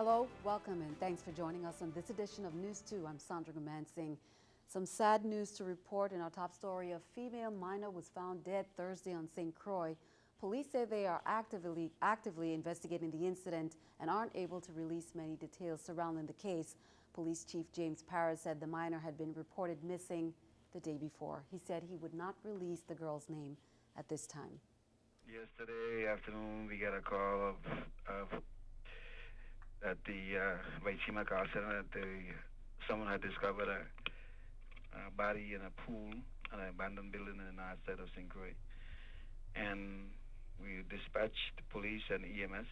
Hello, welcome, and thanks for joining us on this edition of News 2. I'm Sandra Gumansing. Some sad news to report in our top story. A female minor was found dead Thursday on St. Croix. Police say they are actively investigating the incident and aren't able to release many details surrounding the case. Police Chief James Parris said the minor had been reported missing the day before. He said he would not release the girl's name at this time. Yesterday afternoon, we got a call of at the Vaichima call center that someone had discovered a body in a pool in an abandoned building in the north side of St. Croix. And we dispatched the police and EMS,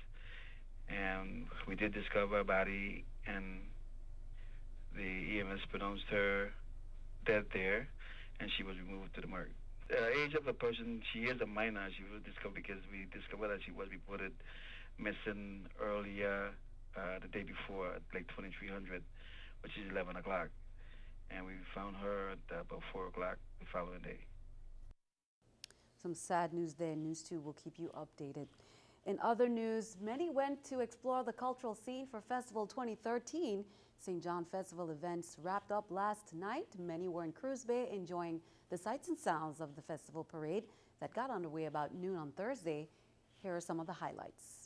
and we did discover a body, and the EMS pronounced her dead there, and she was removed to the morgue. The age of the person, she is a minor. She was discovered because we discovered that she was reported missing earlier the day before, like 2300, which is 11 o'clock. And we found her at about 4 o'clock the following day. Some sad news there. News 2 will keep you updated. In other news, many went to explore the cultural scene for Festival 2013. St. John Festival events wrapped up last night. Many were in Croix Bay enjoying the sights and sounds of the festival parade that got underway about noon on Thursday. Here are some of the highlights.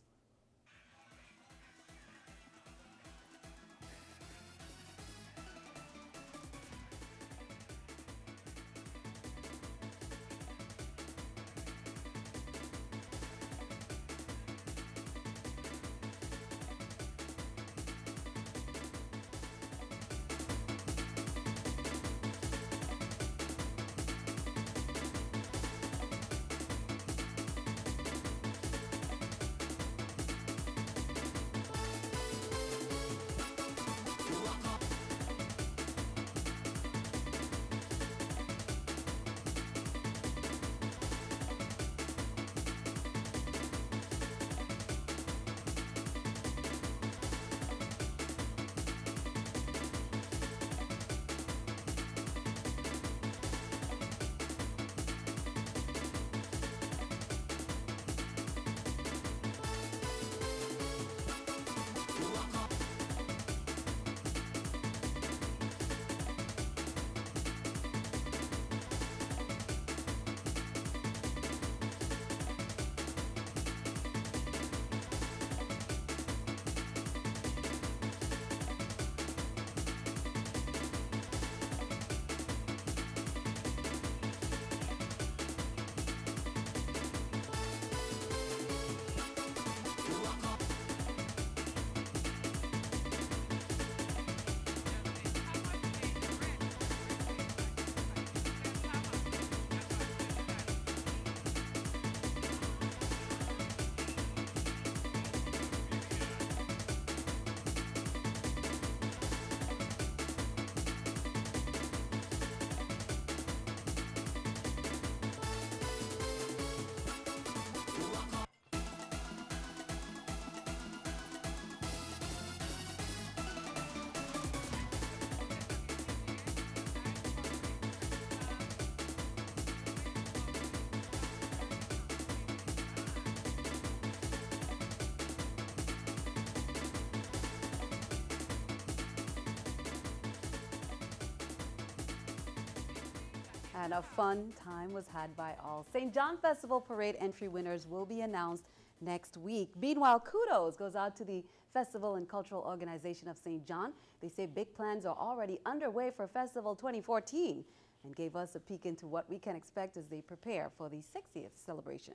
And a fun time was had by all. St. John Festival Parade entry winners will be announced next week. Meanwhile, kudos goes out to the Festival and Cultural Organization of St. John. They say big plans are already underway for Festival 2014 and gave us a peek into what we can expect as they prepare for the 60th celebration.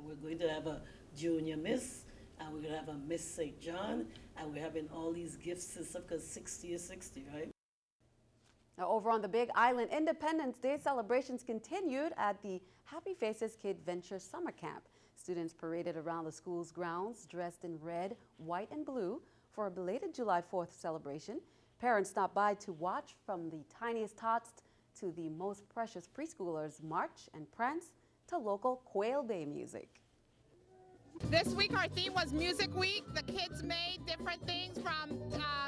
We're going to have a junior miss, and we're going to have a Miss St. John, and we're having all these gifts and stuff because 60 is 60, right? Now, over on the Big Island, Independence Day celebrations continued at the Happy Faces Kid Venture Summer Camp. Students paraded around the school's grounds dressed in red, white, and blue for a belated July 4th celebration. Parents stopped by to watch from the tiniest tots to the most precious preschoolers march and prance to local Quail Bay music. This week our theme was Music Week. The kids made different things from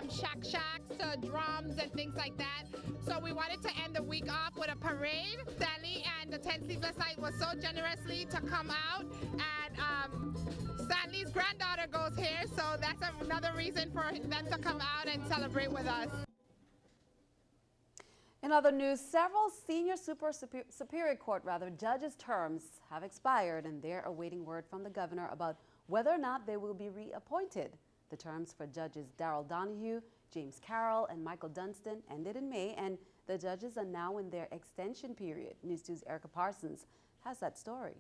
shack-shacks to drums and things like that. So we wanted to end the week off with a parade. Sally and the 10 Sleepless Night was so generously to come out and Stanley's granddaughter goes here, so that's another reason for them to come out and celebrate with us. In other news, several senior Superior Court judges' terms have expired, and they're awaiting word from the governor about whether or not they will be reappointed. The terms for Judges Darrell Donahue, James Carroll, and Michael Dunstan ended in May, and the judges are now in their extension period. News 2's Erica Parsons has that story.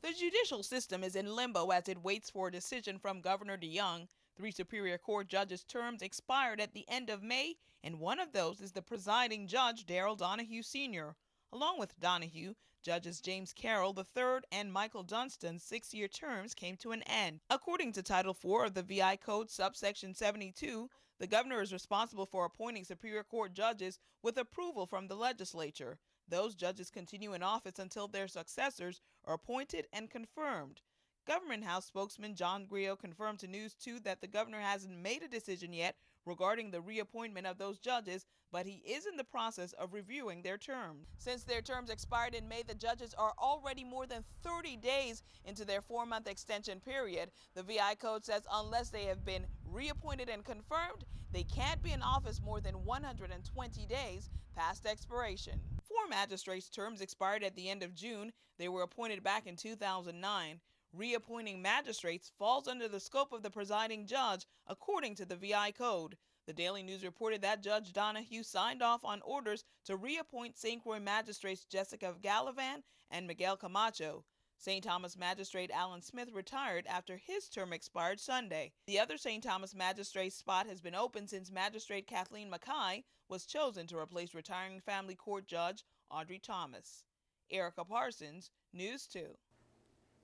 The judicial system is in limbo as it waits for a decision from Governor DeYoung. 3 Superior Court judges' terms expired at the end of May, and one of those is the presiding judge, Darrell Donahue Sr. Along with Donahue, Judges James Carroll III and Michael Dunstan's 6-year terms came to an end. According to Title 4 of the VI Code, subsection 72, the governor is responsible for appointing Superior Court judges with approval from the legislature. Those judges continue in office until their successors are appointed and confirmed. Government House spokesman John Griot confirmed to News 2 that the governor hasn't made a decision yet regarding the reappointment of those judges, but he is in the process of reviewing their terms. Since their terms expired in May, the judges are already more than 30 days into their 4-month extension period. The VI Code says unless they have been reappointed and confirmed, they can't be in office more than 120 days past expiration. 4 magistrates' terms expired at the end of June. They were appointed back in 2009. Reappointing magistrates falls under the scope of the presiding judge, according to the VI Code. The Daily News reported that Judge Donahue signed off on orders to reappoint St. Croix magistrates Jessica Gallivan and Miguel Camacho. St. Thomas magistrate Alan Smith retired after his term expired Sunday. The other St. Thomas magistrate spot has been open since Magistrate Kathleen Mackay was chosen to replace retiring family court judge Audrey Thomas. Erica Parsons, News 2.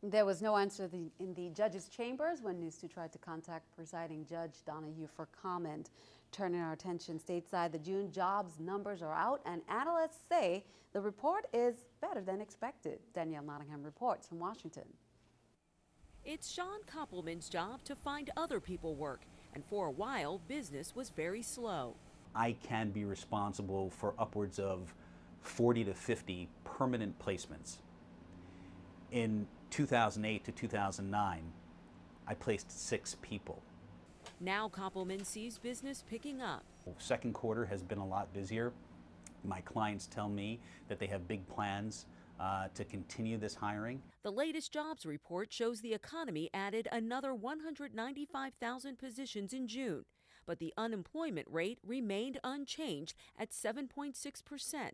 There was no answer in the judges' chambers when News 2 tried to contact presiding Judge Donahue for comment. Turning our attention stateside, the June jobs numbers are out, and analysts say the report is better than expected. Danielle Nottingham reports from Washington. It's Sean Koppelman's job to find other people work, and for a while, business was very slow. I can be responsible for upwards of 40 to 50 permanent placements. In 2008 to 2009, I placed 6 people. Now Koppelman sees business picking up. Second quarter has been a lot busier. My clients tell me that they have big plans to continue this hiring. The latest jobs report shows the economy added another 195,000 positions in June, but the unemployment rate remained unchanged at 7.6%.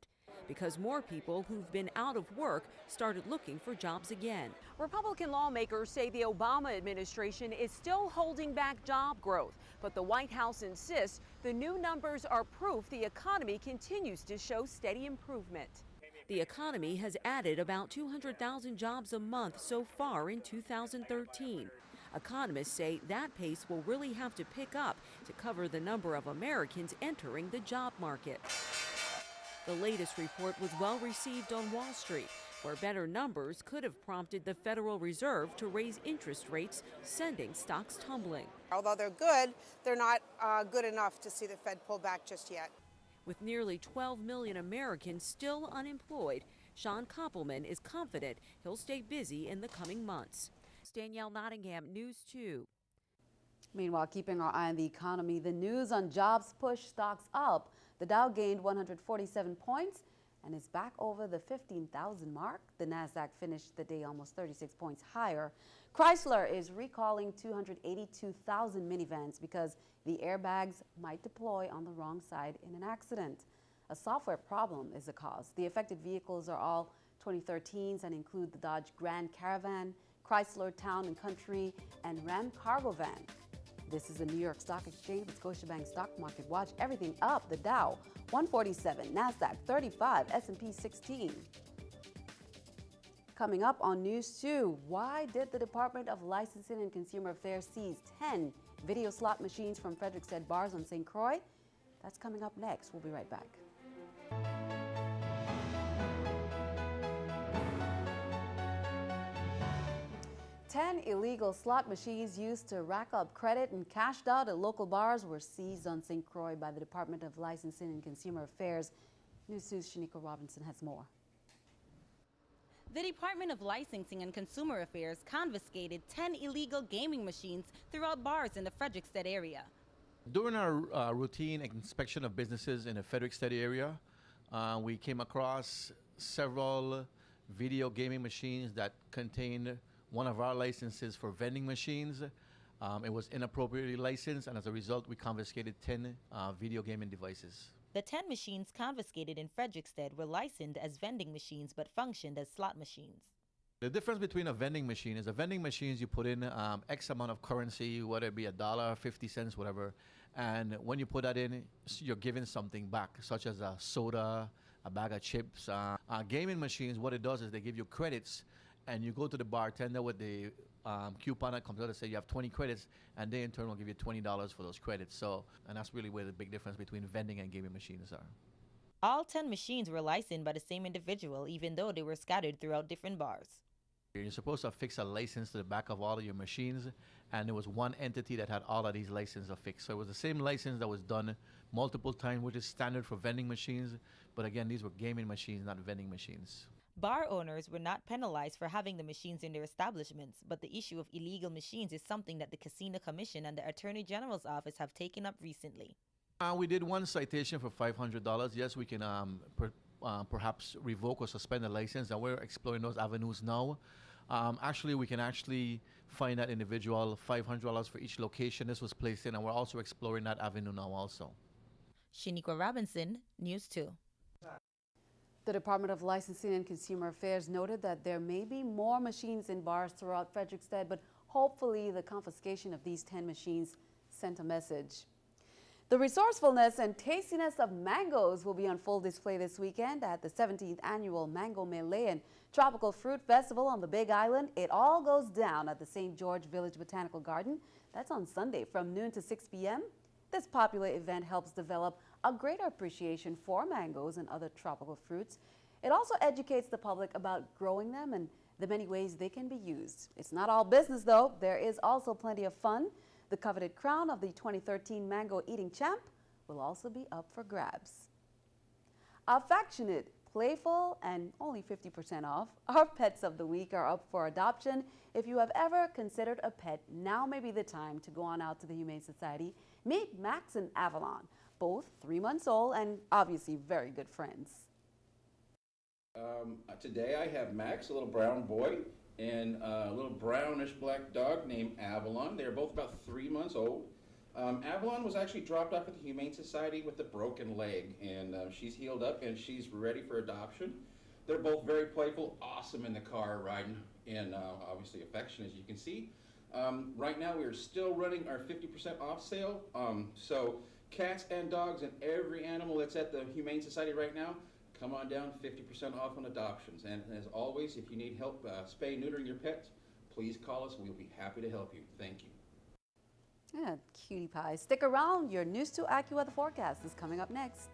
because more people who've been out of work started looking for jobs again. Republican lawmakers say the Obama administration is still holding back job growth, but the White House insists the new numbers are proof the economy continues to show steady improvement. The economy has added about 200,000 jobs a month so far in 2013. Economists say that pace will really have to pick up to cover the number of Americans entering the job market. The latest report was well received on Wall Street, where better numbers could have prompted the Federal Reserve to raise interest rates, sending stocks tumbling. Although they're good, they're not good enough to see the Fed pull back just yet. With nearly 12 million Americans still unemployed, Sean Koppelman is confident he'll stay busy in the coming months. Danielle Nottingham, News 2. Meanwhile, keeping our eye on the economy, the news on jobs pushed stocks up. The Dow gained 147 points and is back over the 15,000 mark. The Nasdaq finished the day almost 36 points higher. Chrysler is recalling 282,000 minivans because the airbags might deploy on the wrong side in an accident. A software problem is the cause. The affected vehicles are all 2013s and include the Dodge Grand Caravan, Chrysler Town & Country, and Ram Cargo Van. This is the New York Stock Exchange with Scotiabank Stock Market Watch. Everything up. The Dow 147, Nasdaq 35, S&P 16. Coming up on News 2, why did the Department of Licensing and Consumer Affairs seize 10 video slot machines from Frederickstead bars on St. Croix? That's coming up next. We'll be right back. 10 illegal slot machines used to rack up credit and cashed out at local bars were seized on St. Croix by the Department of Licensing and Consumer Affairs. News 2's Shanika Robinson has more. The Department of Licensing and Consumer Affairs confiscated 10 illegal gaming machines throughout bars in the Frederiksted area. During our routine inspection of businesses in the Frederiksted area, we came across several video gaming machines that contained one of our licenses for vending machines. It was inappropriately licensed, and as a result, we confiscated 10 video gaming devices. The 10 machines confiscated in Frederiksted were licensed as vending machines but functioned as slot machines. The difference between a vending machine is a vending machine is you put in X amount of currency, whether it be $1, 50 cents, whatever, and when you put that in, you're giving something back, such as a soda, a bag of chips. Gaming machines, what it does is they give you credits, and you go to the bartender with the coupon that comes out and say you have 20 credits, and they in turn will give you $20 for those credits. So, and that's really where the big difference between vending and gaming machines are. All 10 machines were licensed by the same individual, even though they were scattered throughout different bars. You're supposed to affix a license to the back of all of your machines, and there was one entity that had all of these licenses affixed. So it was the same license that was done multiple times, which is standard for vending machines. But again, these were gaming machines, not vending machines. Bar owners were not penalized for having the machines in their establishments, but the issue of illegal machines is something that the Casino Commission and the Attorney General's office have taken up recently. We did one citation for $500. Yes, we can perhaps revoke or suspend the license, and we're exploring those avenues now. Actually, we can fine that individual $500 for each location this was placed in, and we're also exploring that avenue now also. Shaniqua Robinson, News 2. The Department of Licensing and Consumer Affairs noted that there may be more machines in bars throughout Frederiksted, but hopefully the confiscation of these 10 machines sent a message. The resourcefulness and tastiness of mangoes will be on full display this weekend at the 17th Annual Mango Melee and Tropical Fruit Festival on the Big Island. It all goes down at the St. George Village Botanical Garden. That's on Sunday from noon to 6 p.m. This popular event helps develop a greater appreciation for mangoes and other tropical fruits. It also educates the public about growing them and the many ways they can be used. It's not all business, though. There is also plenty of fun. The coveted crown of the 2013 Mango Eating Champ will also be up for grabs. Affectionate, playful, and only 50% off. Our pets of the week are up for adoption. If you have ever considered a pet, now may be the time to go on out to the Humane Society. Meet Max and Avalon, both 3 months old and obviously very good friends. Today I have Max, a little brown boy, and a little brownish black dog named Avalon. They're both about 3 months old. Avalon was actually dropped off at the Humane Society with a broken leg, and she's healed up and she's ready for adoption. They're both very playful, awesome in the car riding, and obviously affectionate, as you can see. Right now we are still running our 50% off sale. So cats and dogs and every animal that's at the Humane Society right now, come on down, 50% off on adoptions. And as always, if you need help spay neutering your pets, please call us. We'll be happy to help you. Thank you. Yeah, cutie pie. Stick around. Your News 2 AccuWeather forecast is coming up next.